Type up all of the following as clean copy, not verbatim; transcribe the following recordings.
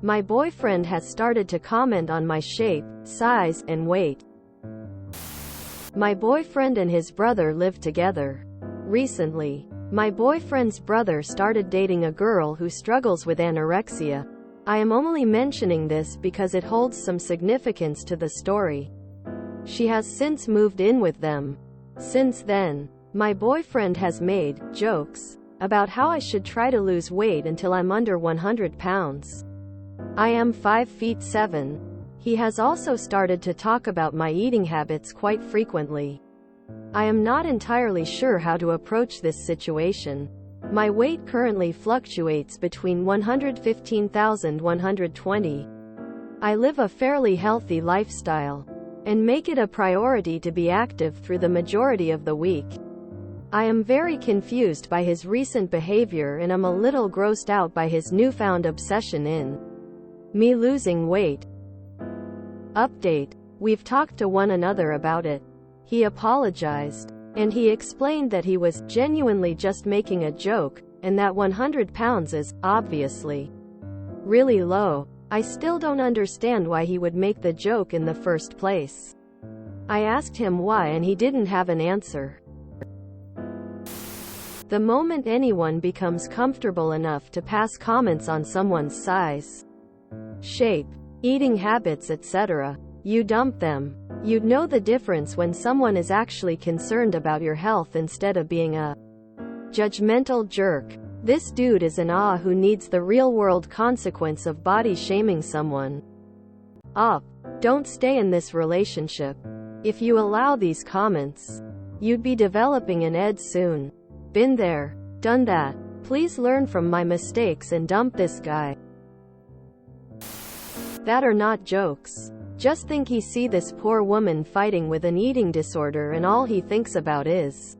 My boyfriend has started to comment on my shape, size, and weight. My boyfriend and his brother live together. Recently, my boyfriend's brother started dating a girl who struggles with anorexia. I am only mentioning this because it holds some significance to the story. She has since moved in with them. Since then, my boyfriend has made jokes about how I should try to lose weight until I'm under 100 pounds. I am 5 feet 7. He has also started to talk about my eating habits quite frequently. I am not entirely sure how to approach this situation. My weight currently fluctuates between 115,000 and 120. I live a fairly healthy lifestyle and make it a priority to be active through the majority of the week. I am very confused by his recent behavior and am a little grossed out by his newfound obsession in me losing weight. Update. We've talked to one another about it. He apologized, and he explained that he was genuinely just making a joke, and that 100 pounds is, obviously, really low. I still don't understand why he would make the joke in the first place. I asked him why and he didn't have an answer. The moment anyone becomes comfortable enough to pass comments on someone's size, shape, eating habits, etc., you dump them. You'd know the difference when someone is actually concerned about your health instead of being a judgmental jerk. This dude is an who needs the real-world consequence of body-shaming someone. Don't stay in this relationship. If you allow these comments, you'd be developing an ED soon. Been there, done that. Please learn from my mistakes and dump this guy. That are not jokes. Just think he see this poor woman fighting with an eating disorder and all he thinks about is,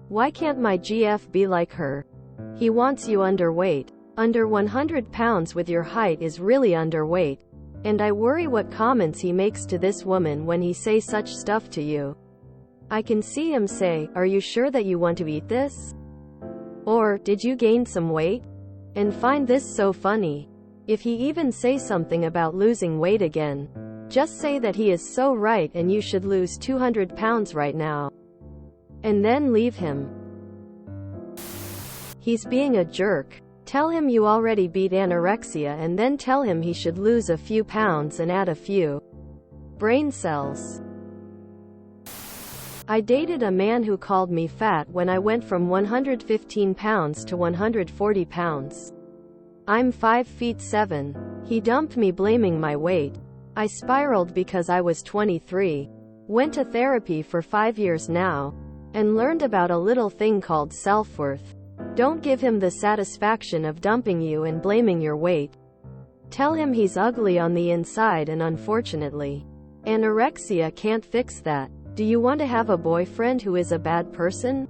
why can't my GF be like her? He wants you underweight. Under 100 pounds with your height is really underweight. And I worry what comments he makes to this woman when he say such stuff to you. I can see him say, "Are you sure that you want to eat this?" Or, "Did you gain some weight?" And find this so funny. If he even say something about losing weight again, just say that he is so right and you should lose 200 pounds right now. And then leave him. He's being a jerk. Tell him you already beat anorexia and then tell him he should lose a few pounds and add a few brain cells. I dated a man who called me fat when I went from 115 pounds to 140 pounds. I'm 5 feet 7. He dumped me blaming my weight. I spiraled because I was 23. Went to therapy for 5 years now, and learned about a little thing called self-worth. Don't give him the satisfaction of dumping you and blaming your weight. Tell him he's ugly on the inside and unfortunately, anorexia can't fix that. Do you want to have a boyfriend who is a bad person?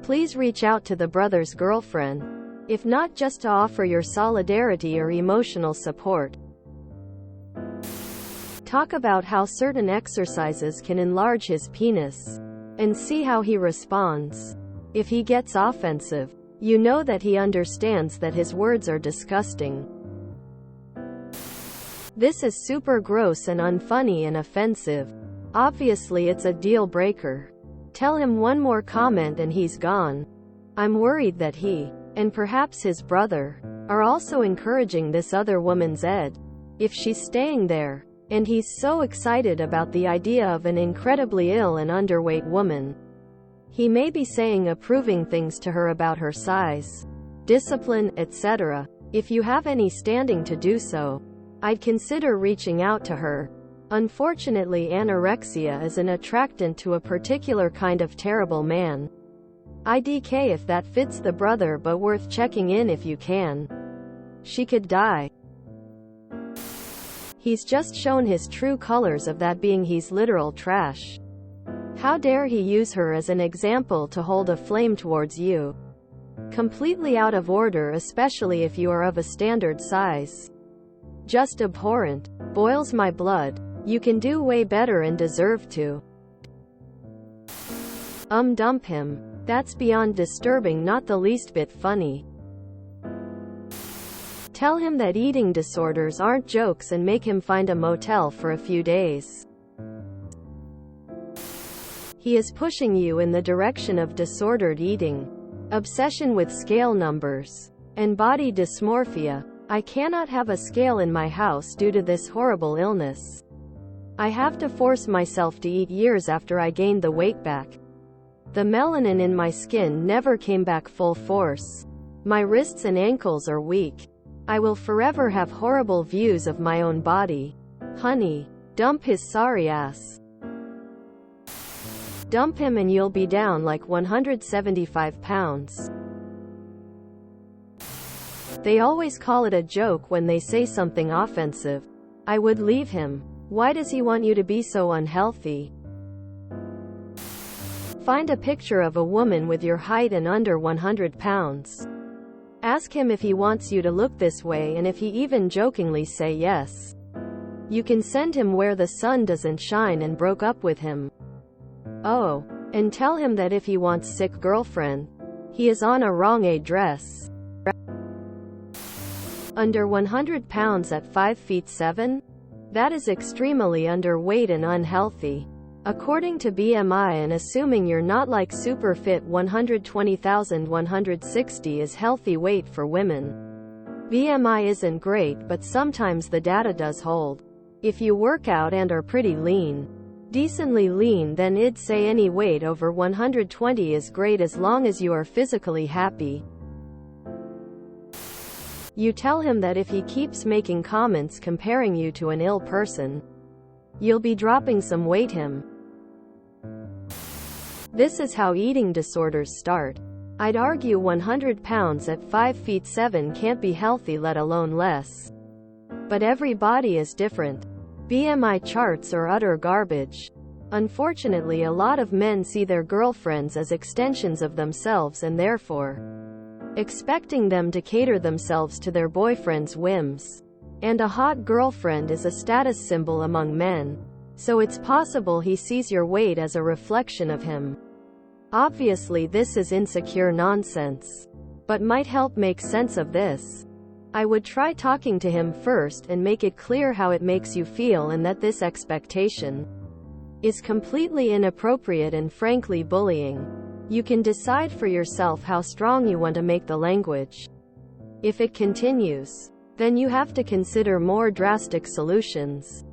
Please reach out to the brother's girlfriend. If not, just to offer your solidarity or emotional support. Talk about how certain exercises can enlarge his penis, and see how he responds. If he gets offensive, you know that he understands that his words are disgusting. This is super gross and unfunny and offensive. Obviously it's a deal breaker. Tell him one more comment and he's gone. I'm worried that he, and perhaps his brother, are also encouraging this other woman's ED. If she's staying there, and he's so excited about the idea of an incredibly ill and underweight woman, he may be saying approving things to her about her size, discipline, etc. If you have any standing to do so, I'd consider reaching out to her. Unfortunately, anorexia is an attractant to a particular kind of terrible man. IDK if that fits the brother, but worth checking in if you can. She could die. He's just shown his true colors of that being he's literal trash. How dare he use her as an example to hold a flame towards you? Completely out of order, especially if you are of a standard size. Just abhorrent. Boils my blood. You can do way better and deserve to. Dump him. That's beyond disturbing, not the least bit funny. Tell him that eating disorders aren't jokes and make him find a motel for a few days. He is pushing you in the direction of disordered eating, obsession with scale numbers, and body dysmorphia. I cannot have a scale in my house due to this horrible illness. I have to force myself to eat years after I gained the weight back. The melanin in my skin never came back full force. My wrists and ankles are weak. I will forever have horrible views of my own body. Honey, dump his sorry ass. Dump him and you'll be down like 175 pounds. They always call it a joke when they say something offensive. I would leave him. Why does he want you to be so unhealthy? Find a picture of a woman with your height and under 100 pounds. Ask him if he wants you to look this way, and if he even jokingly say yes, you can send him where the sun doesn't shine and broke up with him. Oh, and tell him that if he wants sick girlfriend, he is on a wrong address. Under 100 pounds at 5 feet 7? That is extremely underweight and unhealthy. According to BMI, and assuming you're not like super fit, 120,160 is healthy weight for women. BMI isn't great, but sometimes the data does hold. If you work out and are pretty lean, decently lean, then I'd say any weight over 120 is great as long as you are physically happy. You tell him that if he keeps making comments comparing you to an ill person, you'll be dropping some weight him. This is how eating disorders start. I'd argue 100 pounds at 5 feet 7 can't be healthy, let alone less. But every body is different. BMI charts are utter garbage. Unfortunately, a lot of men see their girlfriends as extensions of themselves and therefore expecting them to cater themselves to their boyfriend's whims. And a hot girlfriend is a status symbol among men. So it's possible he sees your weight as a reflection of him. Obviously this is insecure nonsense, but might help make sense of this. I would try talking to him first and make it clear how it makes you feel and that this expectation is completely inappropriate and frankly bullying. You can decide for yourself how strong you want to make the language. If it continues, then you have to consider more drastic solutions.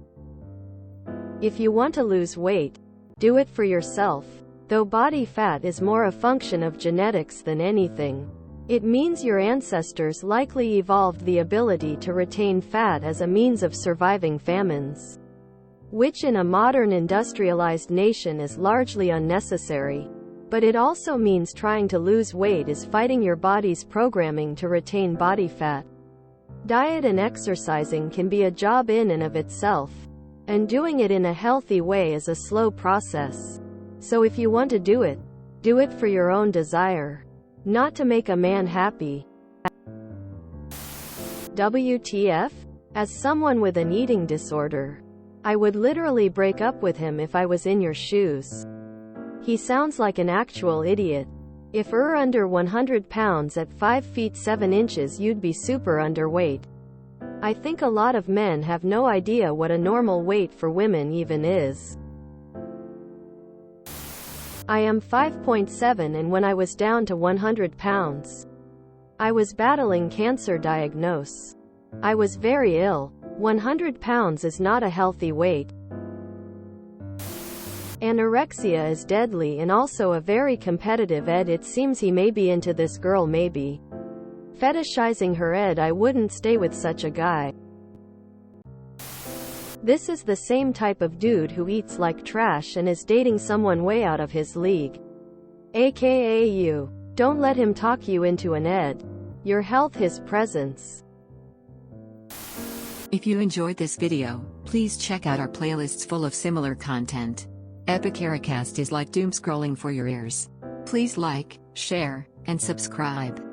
If you want to lose weight, do it for yourself. Though body fat is more a function of genetics than anything, it means your ancestors likely evolved the ability to retain fat as a means of surviving famines, which in a modern industrialized nation is largely unnecessary. But it also means trying to lose weight is fighting your body's programming to retain body fat. Diet and exercising can be a job in and of itself, and doing it in a healthy way is a slow process. So if you want to do it for your own desire, not to make a man happy. WTF? As someone with an eating disorder, I would literally break up with him if I was in your shoes. He sounds like an actual idiot. If you're under 100 pounds at 5 feet 7 inches, you'd be super underweight. I think a lot of men have no idea what a normal weight for women even is. I am 5.7, and when I was down to 100 pounds, I was battling cancer diagnosis. I was very ill. 100 pounds is not a healthy weight. Anorexia is deadly and also a very competitive ed. It seems he may be into this girl, maybe fetishizing her ed. I wouldn't stay with such a guy. This is the same type of dude who eats like trash and is dating someone way out of his league. AKA you. Don't let him talk you into an ed. Your health, his presence. If you enjoyed this video, please check out our playlists full of similar content. Epicaricast is like doom scrolling for your ears. Please like, share, and subscribe.